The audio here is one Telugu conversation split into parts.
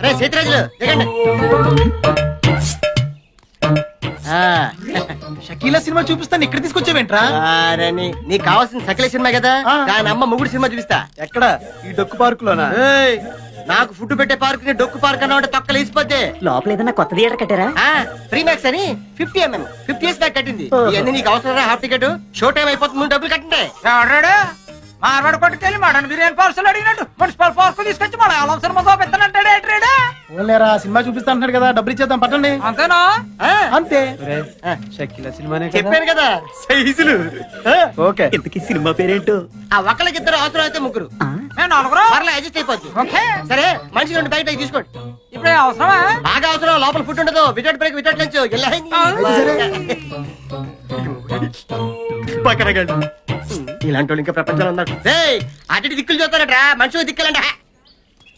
రే సీతరాజులు దిగండి. షకీలా సినిమా చూపిస్తాను ఇక్కడ తీసుకొచ్చావేంట్రా? నీకు కావాల్సిన సకలే సినిమా కదా, దాని అమ్మ మొగుడు సినిమా చూపిస్తా. ఎక్కడ? ఈ డొక్కు పార్క్ లోనా? నాకు ఫుడ్ పెట్టే పార్క్ ని డొక్కు పార్క్ అన్నా ఉంటే తొక్కలు వేసిపోతే. లోపల ఏదన్నా కొత్త థియేటర్ కట్టారా? ఫ్రీ మ్యాక్స్ అని 50 years బ్యాక్ కట్టింది. ఇవన్నీ నీకు అవసరం? హాఫ్ టికెట్ షో టైం అయిపోతుంది, నువ్వు డబ్బులు కట్టండి. మార్వాడు కొట్టుకెళ్ళి మటన్ బిర్యానీ పార్సల్ అడిగినట్టు మున్సిపల్ పార్క్ తీసుకొచ్చి మన ఆలం సినిమా చూపిస్తానంటాడు. ఓన్లేరా సినిమా చూపిస్తా అంటున్నాడు కదా, డబ్బులు ఇచ్చేద్దాం పట్టండి. అంతేనా? అంతే. షకీలా సినిమానే చెప్పాను కదా సైజులు. ఓకే. ఇంతకీ సినిమా పేరేంటో? ఆ ఒక్కళ్ళకి ఇద్దరు, అవసరం అయితే ముగ్గురు. మేము నలుగురు పర్లే అడ్జస్ట్ అయిపోద్ది. సరే మనిషి 2 బయట తీసుకోండి. ఇప్పుడు అవసరమా? బాగా అవసరం. లోపల ఫుడ్ ఉండదు. Without break without lunch. ఇలాంటి వాళ్ళు ఇంకా ప్రపంచంలో ఉన్నారు. అటు దిక్కులు చూస్తారట్రా, మనుషులు దిక్కులంట.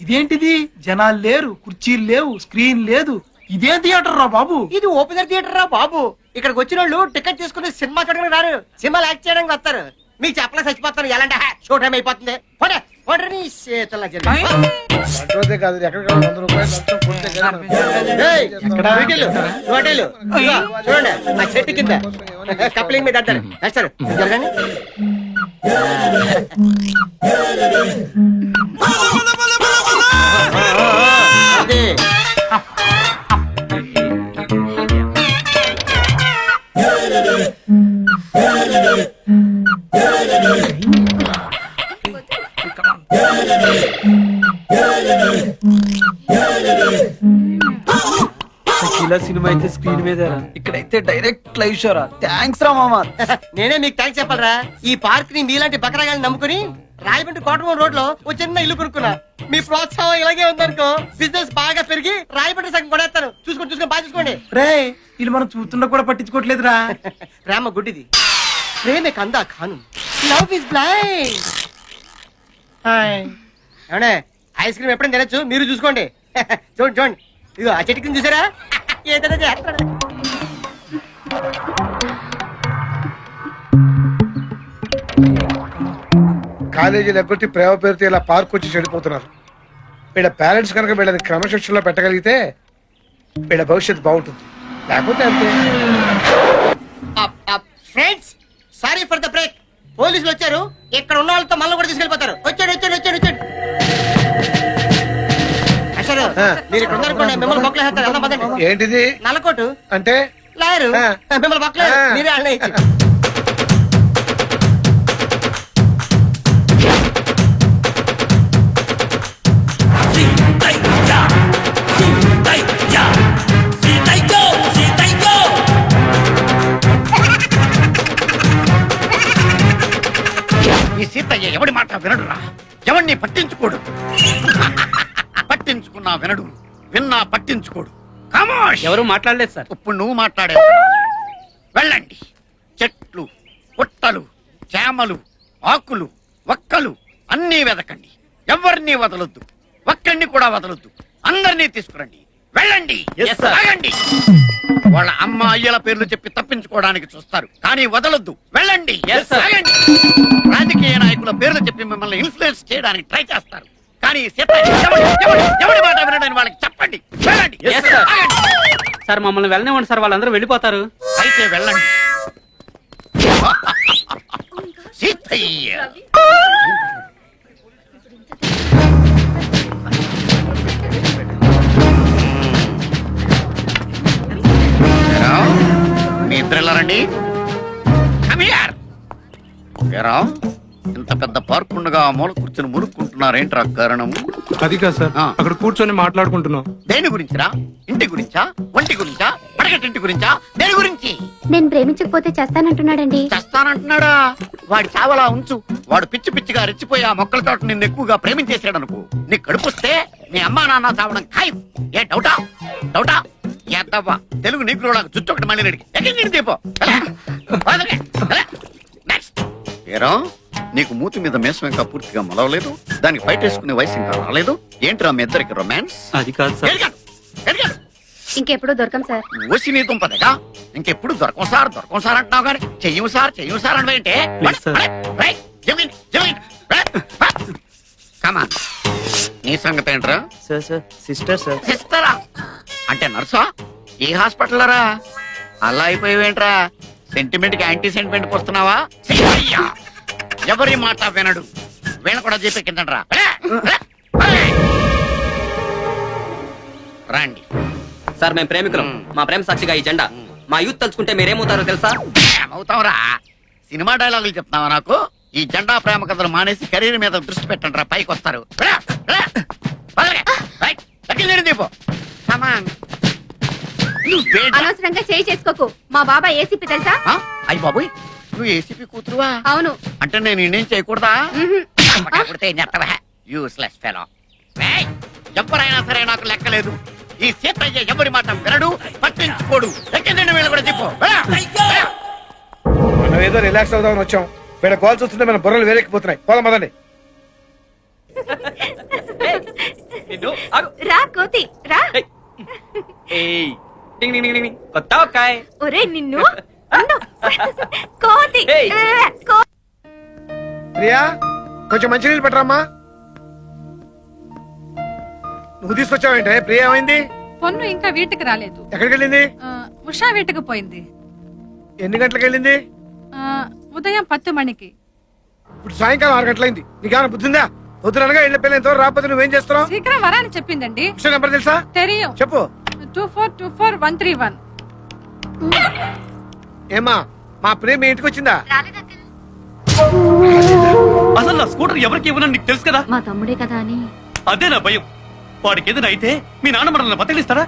ఇదేంటిది? జనాలు లేరు, కుర్చీలు లేవు, స్క్రీన్ లేదు. ఇదే థియేటర్ రా బాబు. ఇది ఓపెనర్ థియేటర్ రా బాబు. ఇక్కడికి వచ్చిన వాళ్ళు టికెట్ తీసుకుని సినిమా చూడడానికి రారు, సినిమాలు యాక్ట్ చేయడానికి వస్తారు. మీకు చెప్పలే చచ్చిపోతాను. ఎలాంటి షో టైం అయిపోతుంది. చూడండి ఆ చెట్టు కింద కప్లింగ్ మీద అంటారు. వేస్తారు జరగండి. అదే షకీలా సినిమా అయితే స్క్రీన్ మీద, ఇక్కడైతే డైరెక్ట్ లైవ్ షోరా. థ్యాంక్స్ రా మామా. నేనే మీకు థ్యాంక్స్ చెప్పాలరా. ఈ పార్క్ ని మీలాంటి బకరాగాన్ని నమ్ముకుని రాయమండ్రి కోటమూరు రోడ్ లో ఒక చిన్న ఇల్లు కొనుక్కున్నా. మీ ప్రోత్సాహం ఇలాగే ఉందనుకో, బిజినెస్ బాగా పెరిగి రాయమండ్రి సగం కొనేస్తాను. చూసుకొని బాగా చూసుకోండి. రే వీళ్ళు మనం చూస్తున్నా కూడా పట్టించుకోవట్లేదురా. ప్రేమ గుడ్డిది, ప్రేమే కందా ఖాను, లవ్ ఇస్ బ్లైండ్. ఏమండే ఐస్ క్రీమ్ ఎప్పుడైనా తినచ్చు, మీరు చూసుకోండి. చూడండి ఇదిగో ఆ చెట్టు కింద చూసారా, ఏదైనా చేస్తాడు. కాలేజీలు ఎగ్గొట్టి ప్రేమ పేరుతో ఇలా పార్క్ వచ్చి చెడిపోతున్నారు. వీళ్ళ పేరెంట్స్ కనుక వీళ్ళని క్రమశిక్షణలో పెట్టగలిగితే వీళ్ళ భవిష్యత్తు బాగుంటుంది. లేకపోతే అంతే. Friends sorry for the break. పోలీసులు వచ్చారు, ఇక్కడ ఉన్న వాళ్ళతో మళ్ళీ కూడా తీసుకెళ్ళిపోతారు. వచ్చాడు. అసలు మీరు ఇక్కడ ఉన్నారనుకోండి, మిమ్మల్ని బొక్కలేస్తారు. ఏంటిది? నల్లకోటు అంటే లాయరు మిమ్మల్ని బొక్కలేదు, మీరే అన్న ఇచ్చి. ఈ సీతయ్య ఎవడి మాట వినడురా, ఎవడిని పట్టించుకోడు. పట్టించుకున్నా వినడు, విన్నా పట్టించుకోడు. కమోష్. ఎవరు మాట్లాడలేదు సార్. ఇప్పుడు నువ్వు మాట్లాడావు. వెళ్ళండి. చెట్లు, పుట్టలు, చేమలు, ఆకులు, ఒక్కలు అన్నీ వెదకండి. ఎవరిని వదలొద్దు, ఒక్కడిని కూడా వదలొద్దు. అందరినీ తీసుకురండి. వెళ్ళండి. ఆగండి. వాళ్ళ అమ్మ అయ్యల పేర్లు చెప్పి తప్పించుకోవడానికి చూస్తారు, కానీ వదలొద్దు. వెళ్ళండి. ఆగండి. రాజకీయ నాయకుల పేర్లు చెప్పి మిమ్మల్ని ఇన్ఫ్లుయెన్స్ చేయడానికి ట్రై చేస్తారు, కానీ ఎవడి మాట వినడని వాళ్ళకి చెప్పండి. వెళ్ళండి. సార్ మమ్మల్ని వెళ్ళనివ్వండి సార్, వాళ్ళందరూ వెళ్ళిపోతారు. అయితే వెళ్ళండి. సీతయ్య మీ ఇద్దరు వెళ్ళారండి. ఇంత పెద్ద పార్క్ ఉండగా మూల కూర్చొని మునుక్కుంటున్నారేంట్రా కారణం? అది కాదు సార్, అక్కడ కూర్చొని మాట్లాడుకుంటున్నాం. దేని గురించిరా? ఇంటి గురించా, ఒంటి గురించా, పడగటింటి గురించా, దేని గురించి? నేను ప్రేమించకపోతే చేస్తానంటున్నాడండి. చేస్తానంటున్నాడా? వాడి చావలా ఉంచు. వాడు పిచ్చి పిచ్చిగా రెచ్చిపోయి ఆ మొక్కల తోట నిన్ను ఎక్కువగా ప్రేమించేసాడు అనుకో, నీ కడుపుస్తే మీ అమ్మా నాన్న చావడం ఖాయం. ఏ డౌటా? ఎద్దవ్వా తెలుగు నీకులోకి జుట్టు ఒకటి మళ్ళీ నడికి ఎక్కడి దీపో. నీకు మూతి మీద మేసం ఇంకా పూర్తిగా మొలవలేదు, దానికి బయట వేసుకునే వయసు ఇంకా రాలేదు. ఏంట్రా మీ ఇద్దరికి రొమాన్స్? అది కాదు సార్. ఇంకెప్పుడు దొరకం సార్. ఓసి నీ దుంపదగా ఇంకెప్పుడు దొరకం సార్ అంటున్నావు కానీ చెయ్యము సార్ అంటే కమాన్. నీ సంగతి ఏంట్రా? Sir sister sir. సిస్టరా అంటే నర్సా? ఏ హాస్పిటల్ రా? అలా అయిపోయావేంట్రా? సెంటిమెంట్ కి యాంటీ సెంటిమెంట్ వస్తున్నావా? ఎవరి మాట వినడు. వీళ్ళ కూడా చెప్పే కిందరా రండి. సార్ మేము ప్రేమికులం. మా ప్రేమ సాక్షిగా ఈ జెండా. మా యూత్ తలుచుకుంటే మీరేమవుతారో తెలుసా? ఏమవుతావురా? సినిమా డైలాగులు చెప్తున్నావా నాకు? ఈ జెండా ప్రేమ కథలు మానేసి కెరీర్ మీద దృష్టి పెట్టండి రా, పైకి వస్తారు. అనవసరంగా చేయి చేసుకోకు. మా బాబాయ్ ఏసీపీ తెలుసా? అయ్యి బాబోయ్, నువ్వు ఏసీపీ కూతురువా? అవును. అంటే నేను ఇండియం చేయకూడదా? మ్హూ. Useless fellow. ఎవరైనా సరే నాకు లెక్కలేదు. ఈ సీతయ్య ఎవరి మాట వినడు, పట్టించుకోడు. ఎక్కిందండి వీళ్ళు కూడా చెప్పు. మనం ఏదో రిలాక్స్ అవుదామని వచ్చాం. వీళ్ళ కాల్ చూస్తుంటే మన బుర్రలు వేరెక్కిపోతున్నాయి. పోదాం పదండి. రా కోతి రా. కొత్త ఒక్కాయ్. ఒరే నిన్ను ఉండు. కోతి ఏయ్. ప్రియా, కొంచెం మంచినీళ్ళు పెట్టరామ్మా. నువ్వు తీసుకొచ్చావేంటే? ప్రియా ఏమైంది? పొన్ను ఇంకా వీటికి రాలేదు. ఎక్కడికి వెళ్ళింది? ఉషా వీటికి పోయింది. ఎన్ని గంటలకు వెళ్ళింది? ఉదయం 10 మణికి. ఇప్పుడు సాయంకాలం 6 గంటలైంది. నీకేమైనా బుద్ధిందా? పొద్దుననగా ఇళ్ళ పిల్లలు ఎంతవరకు రాకపోతే నువ్వేం చేస్తున్నావు? శీఘ్రం వరాని చెప్పిందండి. ఉషా నెంబర్ తెలుసా? తెలియం. చెప్పు. 2424131. ఏమా, మా ప్రియ మీ ఇంటికి వచ్చిందా? అసలు నా స్కూటర్ ఎవరికి ఇవ్వనని నీకు తెలుసు కదా? మా తమ్ముడే కదా అని. అదే నా భయం. వాడికి ఏదైనా అయితే మీ నాన్న మనల్ని బతకలిస్తారా?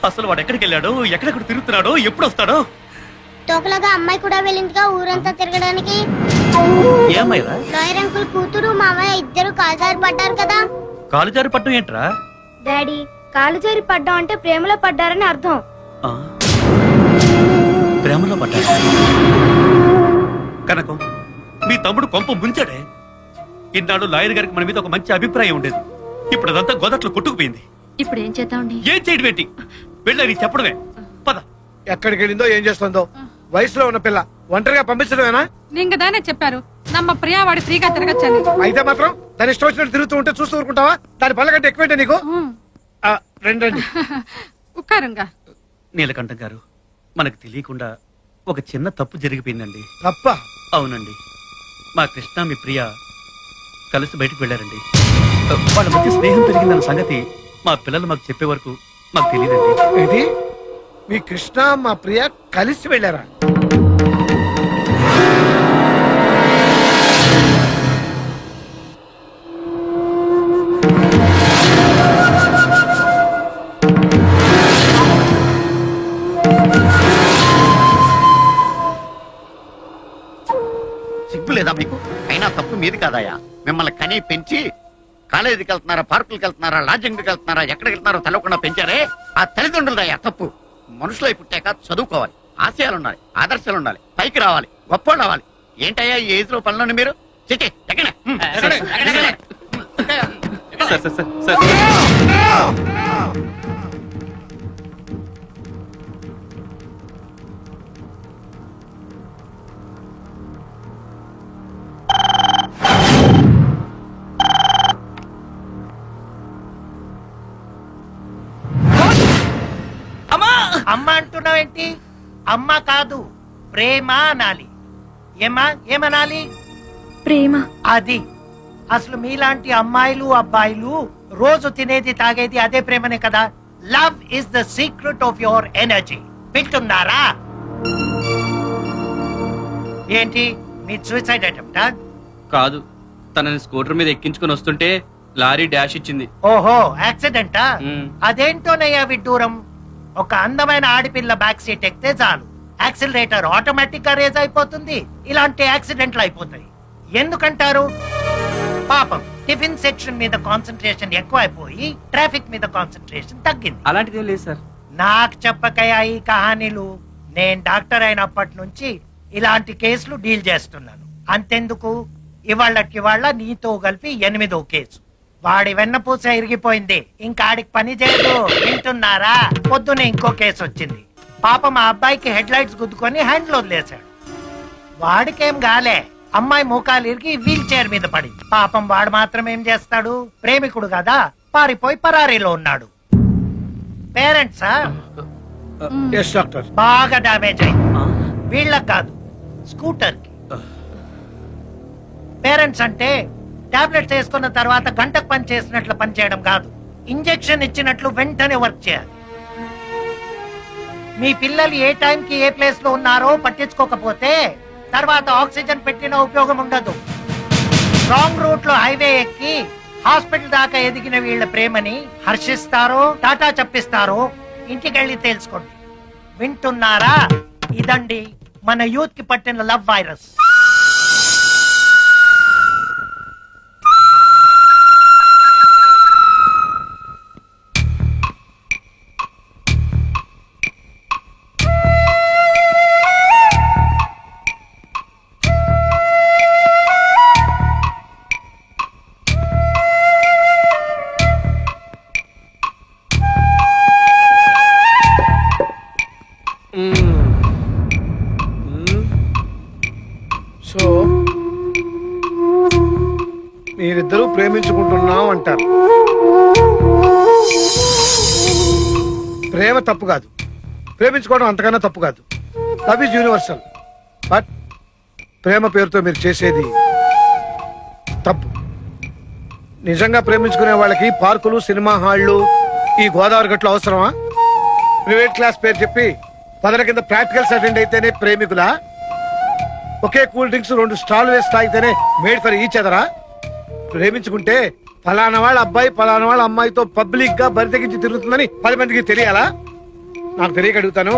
అసలు వాడు ఎక్కడికి వెళ్ళాడో, ఎక్కడెక్కడ తిరుగుతున్నాడో, ఎప్పుడు వస్తాడో? తోకలాగా అమ్మాయి కూడా వెళ్ళిందిగా ఊరంతా తిరగడానికి. ఏమైనా లాయర్ అంకుల్ కూతురు మామయ్య ఇద్దరు కాజారి పడ్డారు కదా. కాలు జారి పట్టం ఏంట్రా? డాడీ, కాలు జారి పడ్డం అంటే ప్రేమలో పడ్డారని అర్థం. ప్రేమలో పడ్డా కనకం, మీ తమ్ముడు కొంప ముంచాడే. ఇన్నాడు లాయర్ గారికి మన మీద ఒక మంచి అభిప్రాయం ఉండేది. ఇప్పుడు అదంతా గోదట్లో కొట్టుకుపోయింది. ఇప్పుడు ఏం చేద్దామండి? ఏం చేయడం ఏంటి? వెళ్ళని చెప్పడమే. పద. ఎక్కడికి వెళ్ళిందో, ఏం చేస్తుందో? వయసులో ఉన్న పిల్ల ఒంటరిగా పంపించడమేనా? నీకు దానే చెప్పారు నమ్మ ప్రియా వాడి ఫ్రీగా తిరగచ్చని. అయితే మాత్రం దాని ఇష్టం వచ్చినట్టు తిరుగుతూ ఉంటే చూస్తూ ఊరుకుంటావా? దాని పళ్ళ కంటే ఎక్కువేంటే నీకు? రండి. ఉక్కారంగా. నీలకంఠం గారు, మనకు తెలియకుండా ఒక చిన్న తప్పు జరిగిపోయిందండి. తప్ప? అవునండి. మా కృష్ణ మీ ప్రియ కలిసి బయటకు వెళ్ళారండి. వాళ్ళ మధ్య స్నేహం పెరిగిందన్న సంగతి మా పిల్లలు మాకు చెప్పే వరకు మాకు తెలియదండి. ఏంటి? మీ కృష్ణ మా ప్రియ కలిసి వెళ్ళారా? సిగ్గు లేదా మీకు? అయినా తప్పు మీది కాదాయా? మిమ్మల్ని కనీ పెంచి కాలేజీకి వెళ్తున్నారా, పార్కులకు వెళ్తున్నారా, లాడ్జింగ్కి వెళ్తున్నారా, ఎక్కడికి వెళ్తున్నారో తెలవకుండా పెంచారే, ఆ తల్లిదండ్రులదయ్యా తప్పు. మనుషులై పుట్టాక చదువుకోవాలి, ఆశయాలు ఉండాలి, ఆదర్శాలు ఉండాలి, పైకి రావాలి, గొప్పోళ్ళు అవ్వాలి. ఏంటయ్యా ఈ ఏజ్ లో పనులను మీరు? చిట్టి ఎక్కడ? అమ్మ అంటున్నావేంటి? అమ్మ కాదు, ప్రేమ అనాలి. ఏమనాలి? ప్రేమ. అది అసలు మీలాంటి అమ్మాయిలు అబ్బాయిలు రోజు తినేది తాగేది అదే ప్రేమనే కదా. Love is the secret of your energy. వింటున్నారా? ఏంటి మీ సూసైడ్ అటెంప్టా? కాదు, తనని స్కూటర్ మీద ఎక్కించుకుని వస్తుంటే లారీ డాష్ ఇచ్చింది. ఓహో, యాక్సిడెంటా? మ్. అదేంటోనయ్యా విడ్డూరం. ఒక అందమైన ఆడపిల్ల బ్యాక్ సీట్ ఎక్కితే చాలు, యాక్సిలరేటర్ ఆటోమేటిక్ గా రేజ్ అయిపోతుంది. ఇలాంటి యాక్సిడెంట్లు అయిపోతాయి. ఎందుకంటారు? పాపం టిఫిన్ సెక్షన్ మీద కాన్సన్ట్రేషన్ ఎక్కువ అయిపోయి ట్రాఫిక్ మీద కాన్సన్ట్రేషన్ తగ్గింది. అలాంటిదేం లేదు సార్. నాకు చెప్పకయా ఈ కహానీలు. నేను డాక్టర్ అయినప్పటి నుంచి ఇలాంటి కేసులు డీల్ చేస్తున్నాను. అంతెందుకు, ఇవాళ్ళ నీతో కలిపి 8వ కేసు. వాడి వెన్నపూస ఇరిగిపోయింది, ఇంకాడికి పని చేయదు. వింటున్నారా? పొద్దునే ఇంకో కేసు వచ్చింది. పాపం ఆ అబ్బాయికి హెడ్ లైట్స్ గుద్దుకొని హ్యాండ్ లో వదిలేశాడు. వాడికేం గాలే, అమ్మాయి మోకాలు ఇరిగి వీల్ చైర్ మీద పడి పాపం వాడు మాత్రం ఏం చేస్తాడు, ప్రేమికుడు కదా, పారిపోయి పరారీలో ఉన్నాడు. పేరెంట్సా ఎస్ డాక్టర్. బాగా డామేజ్ అయింది. వీళ్ళకి కాదు, స్కూటర్ కి. పేరెంట్స్ అంటే టాబ్లెట్స్ వేసుకున్న తర్వాత గంటకు పని చేసినట్లు పని చేయడం కాదు, ఇంజెక్షన్ ఇచ్చినట్లు వెంటనే వర్క్ చేయాలి. మీ పిల్లలు ఏ టైంకి ఏ ప్లేస్ లో ఉన్నారో పట్టించుకోకపోతే తర్వాత ఆక్సిజన్ పెట్టిన ఉపయోగం ఉండదు. రాంగ్ రూట్ లో హైవే ఎక్కి హాస్పిటల్ దాకా ఎదిగిన వీళ్ళ ప్రేమని హర్షిస్తారో టాటా చెప్పిస్తారో ఇంటికెళ్ళి తెలుసుకోండి. వింటున్నారా? ఇదండి మన యూత్ కి పట్టిన లవ్ వైరస్. సో మీరిద్దరూ ప్రేమించుకుంటున్నాం అంటారు. ప్రేమ తప్పు కాదు, ప్రేమించుకోవడం అంతకన్నా తప్పు కాదు. Love is universal. బట్ ప్రేమ పేరుతో మీరు చేసేది తప్పు. నిజంగా ప్రేమించుకునే వాళ్ళకి పార్కులు, సినిమా హాళ్లు, ఈ గోదావరి గట్లు అవసరమా? ప్రైవేట్ క్లాస్ పేరు చెప్పి పదల కింద ప్రాక్టికల్స్ అటెండ్ అయితేనే ప్రేమికులా? ఒకే కూల్ డ్రింక్స్ 2 స్టాల్ వేసి తాగితేనే మేడ్ ఫర్ ఈచ్ అదరా? ప్రేమించుకుంటే ఫలానా వాళ్ళ అబ్బాయి ఫలానా వాళ్ళ అమ్మాయితో పబ్లిక్ గా బరి తెగించి తిరుగుతుందని 10 మందికి తెలియాలా? నాకు తెలియక అడుగుతాను.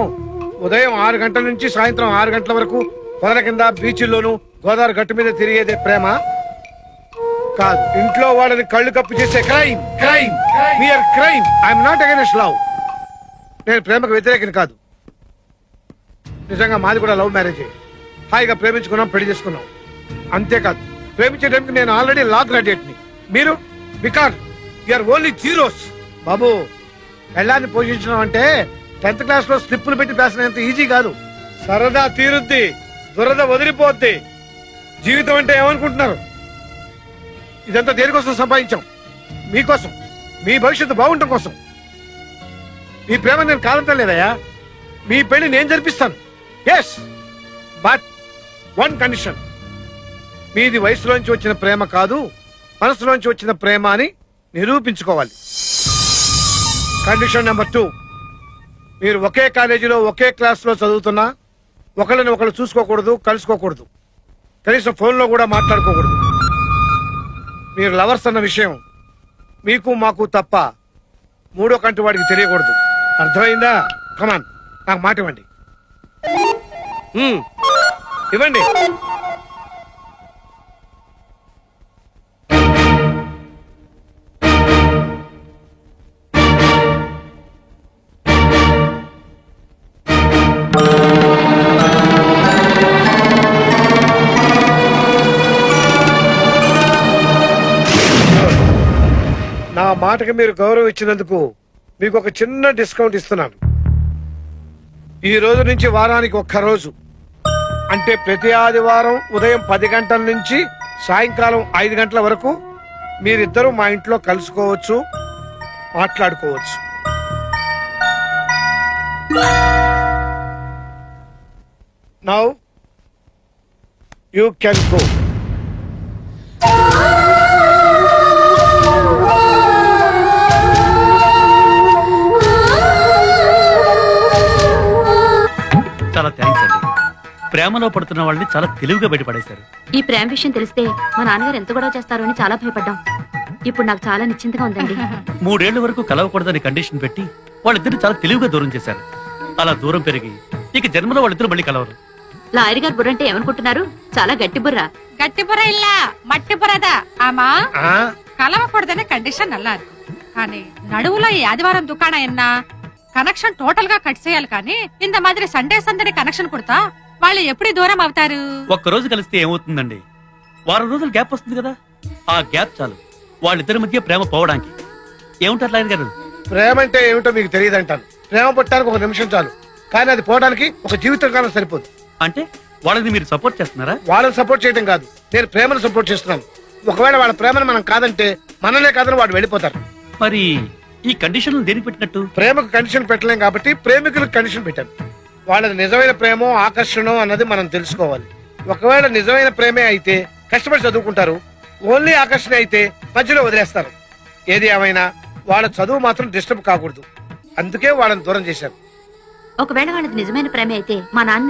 ఉదయం 6 గంటల నుంచి సాయంత్రం 6 గంటల వరకు పొదల కింద బీచ్ల్లోనూ గోదావరి గట్టు మీద తిరిగేదే ప్రేమ కాదు. ఇంట్లో వాళ్ళని కళ్ళు కప్పు చేసే crime. Crime mere crime. I'm not against love. నేను ప్రేమకు వ్యతిరేకని కాదు. నిజంగా మాది కూడా లవ్ మ్యారేజే. హాయిగా ప్రేమించుకున్నాం, పెళ్లి చేసుకున్నాం. అంతేకాదు, ప్రేమించే టైంకి నేను ఆల్రెడీ లా గ్రాడ్యుయేట్ ని. మీరు బికాస్ యూఆర్ ఓన్లీ జీరోస్. బాబు, పెళ్ళాన్ని పోషించడం అంటే 10th క్లాస్ లో స్లిప్పులు పెట్టి పేసినంత ఈజీ కాదు. సరదా తీరుద్ది, దురద వదిలిపోద్ది. జీవితం అంటే ఏమనుకుంటున్నారు? ఇదంతా దేనికోసం సంపాదించాం? మీకోసం, మీ భవిష్యత్తు బాగుండటం కోసం. మీ ప్రేమ నేను కాదంటం లేదయ్యా. మీ పెళ్లి నేను జరిపిస్తాను. Yes, but one condition. మీది వయసులోంచి వచ్చిన ప్రేమ కాదు, మనసులోంచి వచ్చిన ప్రేమ అని నిరూపించుకోవాలి. కండిషన్ నెంబర్ 2, మీరు ఒకే కాలేజీలో ఒకే క్లాస్ లో చదువుతున్నా ఒకళ్ళని ఒకళ్ళు చూసుకోకూడదు, కలుసుకోకూడదు, కనీసం ఫోన్లో కూడా మాట్లాడుకోకూడదు. మీరు లవర్స్ అన్న విషయం మీకు మాకు తప్ప 3వ కంటి వాడికి తెలియకూడదు. అర్థమైందా? కమాన్, నాకు మాట ఇవ్వండి. ఇవ్వండి. నా మాటకి మీరు గౌరవం ఇచ్చినందుకు మీకు ఒక చిన్న డిస్కౌంట్ ఇస్తున్నాను. ఈ రోజు నుంచి వారానికి 1 రోజు, అంటే ప్రతి ఆదివారం ఉదయం 10 గంటల నుంచి సాయంకాలం 5 గంటల వరకు మీరిద్దరూ మా ఇంట్లో కలుసుకోవచ్చు, మాట్లాడుకోవచ్చు. Now you can go. చాలా థ్యాంక్స్ అండి. ప్రేమలో పడుతున్న వాళ్ళని చాలా తెలివిగా బయటపడేశారు. ఈ ప్రేమ విషయం తెలిస్తే మా నాన్నగారు ఎంత గొడవ చేస్తారో అని చాలా భయపడ్డాం. ఇప్పుడు నాకు చాలా నిశ్చింతగా ఉందండి. 3 ఏళ్ల వరకు కలవకూడదని కండిషన్ పెట్టి వాళ్ళిద్దరు చాలా తెలివిగా దూరం చేశారు. అలా దూరం పెరిగి ఇక జన్మలో వాళ్ళిద్దరు మళ్ళీ కలవరు. లాయర్ గారు బుర్ర అంటే ఏమనుకుంటున్నారు? చాలా గట్టి బుర్ర. గట్టి బుర్ర ఇల్ల మట్టి బుర్రదా ఆమా కలవకూడదనే కండిషన్ నల్లారు. కానీ నడువులో ఈ ఆదివారం దుకాణం ఎన్నా కనెక్షన్ టోటల్ గా కట్ చేయాలి. కానీ ఇంత మాదిరి సండే సందడి కనెక్షన్ కుడతా వాళ్ళు ఎప్పుడు దూరం అవుతారు? ఒక్క రోజు కలిస్తే ఏమవుతుందండి? వారం రోజులు గ్యాప్ వస్తుంది కదా, ఆ గ్యాప్ చాలు వాళ్ళిద్దరి మధ్య ప్రేమ పోవడానికి. ఏముంటారు లాయర్ గారు? ప్రేమ అంటే ఏమిటో మీకు తెలియదంటాను. ప్రేమ పుట్టడానికి 1 నిమిషం చాలు, కానీ అది పోవడానికి ఒక జీవితకాలం సరిపోదు. అంటే వాళ్ళని మీరు సపోర్ట్ చేస్తున్నారా? వాళ్ళని సపోర్ట్ చేయడం కాదు, నేను ప్రేమను సపోర్ట్ చేస్తున్నాను. ఒకవేళ వాళ్ళ ప్రేమను మనం కాదంటే మనలే కాదని వాడు వెళ్ళిపోతారు. మరి ఈ కండిషన్లు దేనికి పెట్టినట్టు? ప్రేమకు కండిషన్ పెట్టలేం కాబట్టి ప్రేమికులకు కండిషన్ పెట్టాను. వాళ్ళది నిజమైన ప్రేమో ఆకర్షణో అన్నది మనం తెలుసుకోవాలి. ఒకవేళ నిజమైన ప్రేమే అయితే కష్టపడి చదువుకుంటారు, ఓన్లీ ఆకర్షణ అయితే మధ్యలో వదిలేస్తారు. ఏది ఏమైనా వాళ్ళ చదువు మాత్రం డిస్టర్బ్ కాకూడదు, అందుకే వాళ్ళని దూరం చేశారు. ఒకవేళ వాళ్ళది నిజమైన ప్రేమ అయితే మా నాన్న